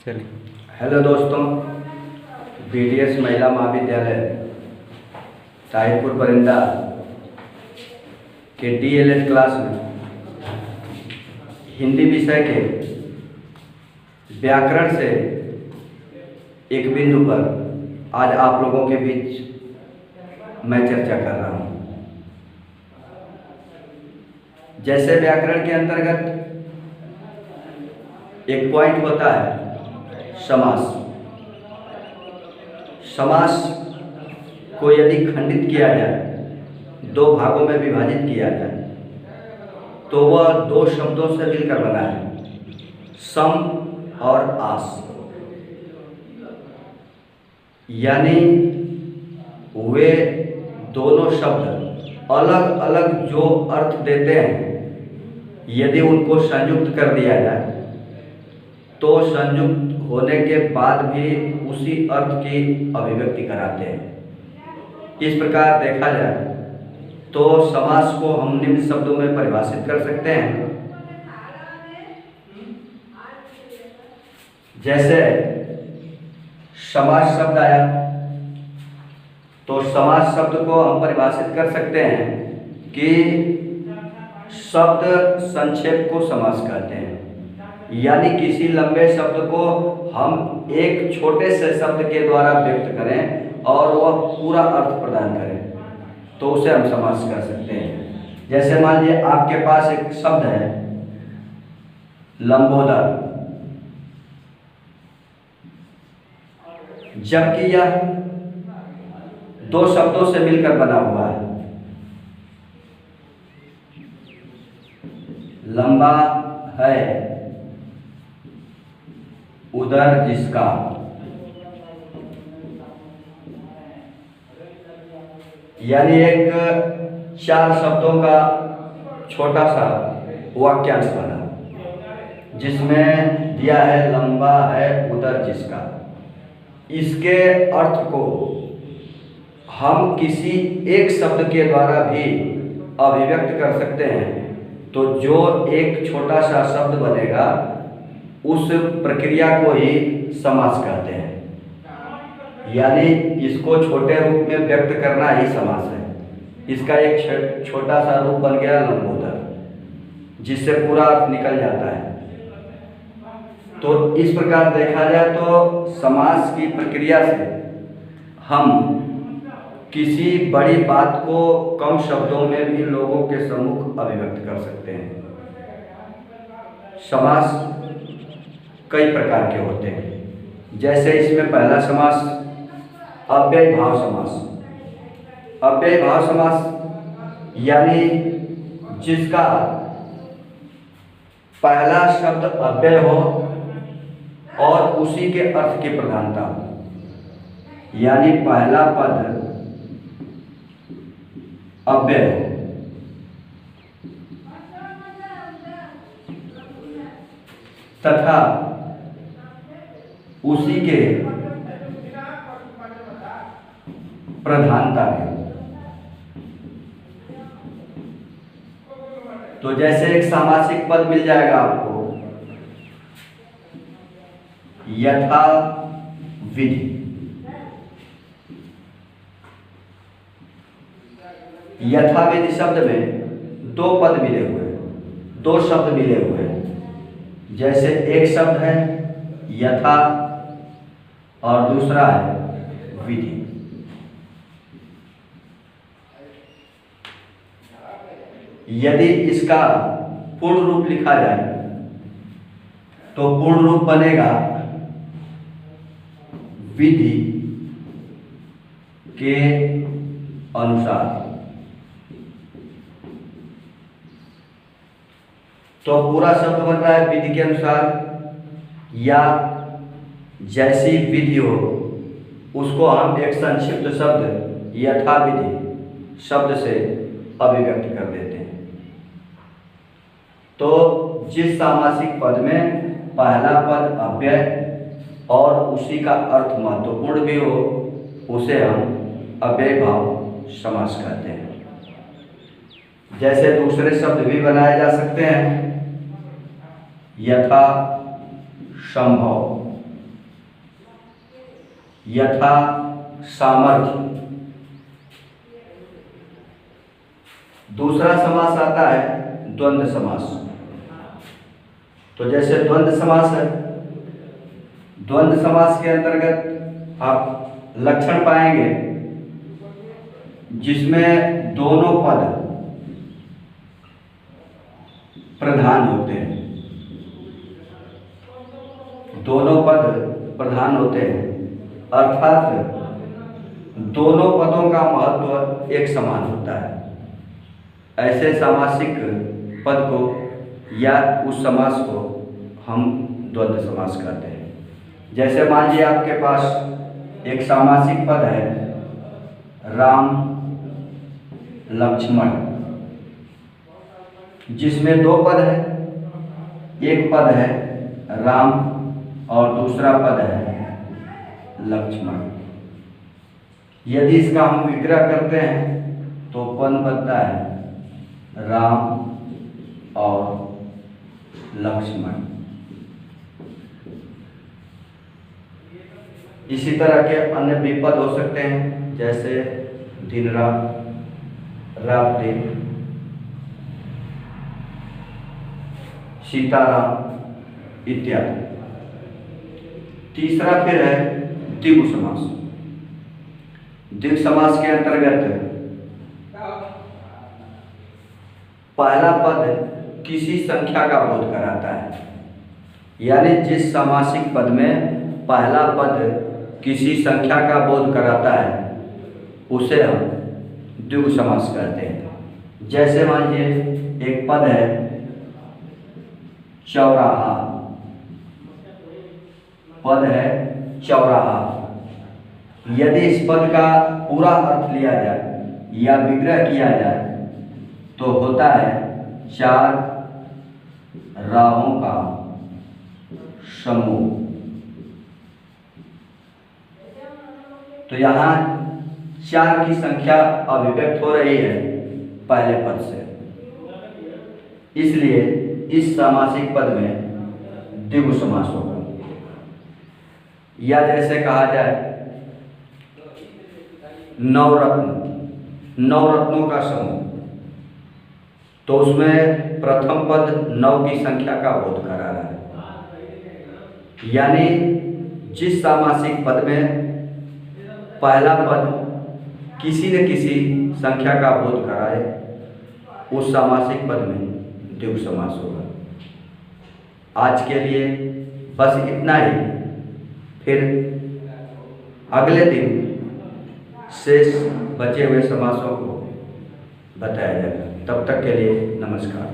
चलिए। हेलो दोस्तों, बीडीएस महिला महाविद्यालय ताहिरपुर परिंदा के डीएलएड क्लास में हिंदी विषय के व्याकरण से एक बिंदु पर आज आप लोगों के बीच मैं चर्चा कर रहा हूँ। जैसे व्याकरण के अंतर्गत एक पॉइंट होता है समास। समास को यदि खंडित किया जाए, दो भागों में विभाजित किया जाए, तो वह दो शब्दों से मिलकर बना है, सम और आस। यानी वे दोनों शब्द अलग अलग जो अर्थ देते हैं, यदि उनको संयुक्त कर दिया जाए तो संयुक्त होने के बाद भी उसी अर्थ की अभिव्यक्ति कराते हैं। इस प्रकार देखा जाए तो समास को हम निम्न शब्दों में परिभाषित कर सकते हैं। जैसे समास शब्द आया तो समास शब्द को हम परिभाषित कर सकते हैं कि शब्द संक्षेप को समास कहते हैं। यानी किसी लंबे शब्द को हम एक छोटे से शब्द के द्वारा व्यक्त करें और वह पूरा अर्थ प्रदान करें, तो उसे हम समास कर सकते हैं। जैसे मान लीजिए आपके पास एक शब्द है लंबोदर, जबकि यह दो शब्दों से मिलकर बना हुआ है। लंबा है उदर जिसका, यानी एक चार शब्दों का छोटा सा वाक्यांश बना, जिसमें दिया है लंबा है उदर जिसका। इसके अर्थ को हम किसी एक शब्द के द्वारा भी अभिव्यक्त कर सकते हैं, तो जो एक छोटा सा शब्द बनेगा उस प्रक्रिया को ही समास कहते हैं। यानी इसको छोटे रूप में व्यक्त करना ही समास है। इसका एक छोटा सा रूप बन गया लंबोदर, जिससे पूरा अर्थ निकल जाता है। तो इस प्रकार देखा जाए तो समास की प्रक्रिया से हम किसी बड़ी बात को कम शब्दों में भी लोगों के सम्मुख अभिव्यक्त कर सकते हैं। समास कई प्रकार के होते हैं। जैसे इसमें पहला समास अव्ययी भाव समास। अव्ययी भाव समास यानी जिसका पहला शब्द अव्यय हो और उसी के अर्थ की प्रधानता हो। यानी पहला पद अव्यय हो तथा उसी के प्रधानता है। तो जैसे एक सामासिक पद मिल जाएगा आपको, यथा विधि। यथा विधि शब्द में दो पद मिले हुए हैं, दो शब्द मिले हुए हैं। जैसे एक शब्द है यथा और दूसरा है विधि। यदि इसका पूर्ण रूप लिखा जाए तो पूर्ण रूप बनेगा विधि के अनुसार। तो पूरा शब्द बन रहा है विधि के अनुसार, या जैसी विधि हो उसको हम एक संक्षिप्त शब्द यथा विधि शब्द से अभिव्यक्त कर देते हैं। तो जिस सामासिक पद में पहला पद अव्यय और उसी का अर्थ महत्वपूर्ण भी हो, उसे हम अव्ययी भाव समास कहते हैं। जैसे दूसरे शब्द भी बनाए जा सकते हैं, यथा संभव। यथा सामर्थ्य। दूसरा समास आता है द्वंद्व समास। तो जैसे द्वंद्व समास है, द्वंद्व समास के अंतर्गत आप लक्षण पाएंगे जिसमें दोनों पद प्रधान होते हैं, दोनों पद प्रधान होते हैं, अर्थात दोनों पदों का महत्व एक समान होता है। ऐसे सामासिक पद को या उस समास को हम द्वंद्व समास कहते हैं। जैसे मान लीजिए आपके पास एक सामासिक पद है राम लक्ष्मण, जिसमें दो पद है, एक पद है राम और दूसरा पद है लक्ष्मण। यदि इसका हम विग्रह करते हैं तो पद बनता है राम और लक्ष्मण। इसी तरह के अन्य विपद हो सकते हैं, जैसे दिन रात, रात दिन, सीताराम इत्यादि। तीसरा फिर है द्विगु समास। द्विगु समास के अंतर्गत पहला पद किसी संख्या का बोध कराता है, यानी जिस सामासिक पद में पहला पद किसी संख्या का बोध कराता है उसे हम द्विगु समास कहते हैं। जैसे मान लीजिए एक पद है चौराहा, पद है चौराहा। यदि इस पद का पूरा अर्थ लिया जाए या विग्रह किया जाए तो होता है चार राहों का समूह। तो यहाँ चार की संख्या अभिव्यक्त हो रही है पहले पद से, इसलिए इस सामासिक पद में द्विगु समास होगा। या जैसे कहा जाए नवरत्न, नवरत्नों का समूह, तो उसमें प्रथम पद नौ की संख्या का बोध करा रहा है, यानी जिस सामासिक पद में पहला पद किसी न किसी संख्या का बोध कराए उस सामासिक पद में द्विगु समास होगा। आज के लिए बस इतना ही, फिर अगले दिन शेष बचे हुए समासों को बताया जाएगा। तब तक के लिए नमस्कार।